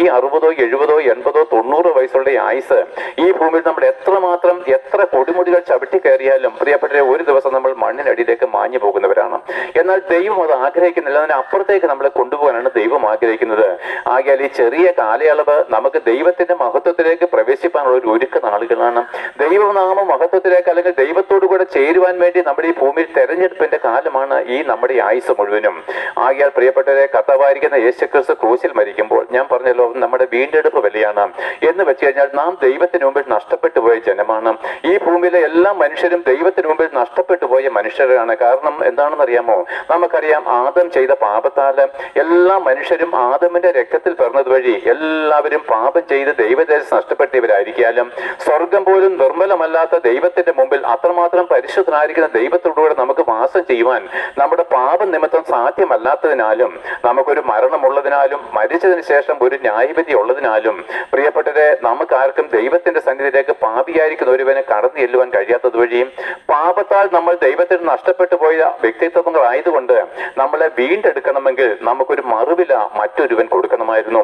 ഈ 60, 70, 80, 90 വയസ്സുള്ള ആയുസ് ഈ ഭൂമിയിൽ നമ്മൾ എത്ര കൊടുമുടികൾ ചവിട്ടി കയറിയാലും പ്രിയപ്പെട്ടവരെ ഒരു ദിവസം നമ്മൾ മണ്ണിനടിയിലേക്ക് മാഞ്ഞു പോകുന്നവരാണ്. എന്നാൽ ദൈവം അത് ആഗ്രഹിക്കുന്നില്ല. അതിനപ്പുറത്തേക്ക് നമ്മളെ കൊണ്ടുപോകാനാണ് ദൈവം ആഗ്രഹിക്കുന്നത്. ആകയാൽ ഈ ചെറിയ കാലയളവ് നമുക്ക് ദൈവത്തിന്റെ മഹത്വത്തിലേക്ക് പ്രവേശിപ്പാനുള്ള ഒരു ഒരുക്ക നാളുകളാണ്. ദൈവനാമ മഹത്വത്തിലേക്ക് അല്ലെങ്കിൽ ദൈവത്തോടു കൂടെ ചേരുവാൻ വേണ്ടി നമ്മുടെ ഈ ഭൂമിയിൽ തെരഞ്ഞെടുപ്പിന്റെ കാലമാണ് ഈ നമ്മുടെ ആയുസ് മുഴുവനും. ആകയാൽ പ്രിയപ്പെട്ടവരെ, കർത്താവായിരിക്കുന്ന യേശുക്രിസ്തു ക്രൂശിൽ മരിക്കുമ്പോൾ ഞാൻ പറഞ്ഞല്ലോ നമ്മുടെ വീണ്ടെടുപ്പ് വിലയാണ് എന്ന് വെച്ച് കഴിഞ്ഞാൽ നാം ദൈവത്തിന് മുമ്പിൽ നഷ്ടപ്പെട്ടു പോയ ജനമാണ്. ഈ ഭൂമിയിലെ എല്ലാ മനുഷ്യരും ദൈവത്തിന് മുമ്പിൽ നഷ്ടപ്പെട്ടു പോയ മനുഷ്യരാണ്. കാരണം എന്താണെന്ന് അറിയാമോ? നമുക്കറിയാം, ആദം ചെയ്ത പാപത്താല് എല്ലാ മനുഷ്യരും ആദമിന്റെ രക്തത്തിൽ പിറന്നത് വഴി എല്ലാവരും പാപം ചെയ്ത് ദൈവതേജസ് നഷ്ടപ്പെട്ടവരായിരിക്കാലും സ്വർഗം പോലും നിർമ്മലമല്ലാത്ത ദൈവത്തിന്റെ മുമ്പിൽ അത്രമാത്രം പരിശുദ്ധനായിരിക്കുന്ന ദൈവത്തോടുകൂടെ നമുക്ക് വാസം ചെയ്യുവാൻ നമ്മുടെ പാപം നിമിത്തം സാധ്യമല്ലാത്തതിനാലും നമുക്കൊരു മരണമുള്ളതിനാലും മരിച്ചതിന് ശേഷം ഒരു ന്യായവിധി ഉള്ളതിനാലും പ്രിയപ്പെട്ടവരെ, നമുക്കാർക്കും ദൈവത്തിന്റെ സന്നിധിയിലേക്ക് പാപിയായിരിക്കുന്ന ഒരുവനെ കടന്നു ചെല്ലുവാൻ കഴിയാത്തത് വഴിയും പാപത്താൽ നമ്മൾ ദൈവത്തിന് നഷ്ടപ്പെട്ടു പോയ വ്യക്തിത്വങ്ങളായതുകൊണ്ട് നമ്മളെ വീണ്ടെടുക്കണമെങ്കിൽ നമുക്കൊരു മറുവില മറ്റൊരുവൻ കൊടുക്കണമായിരുന്നു.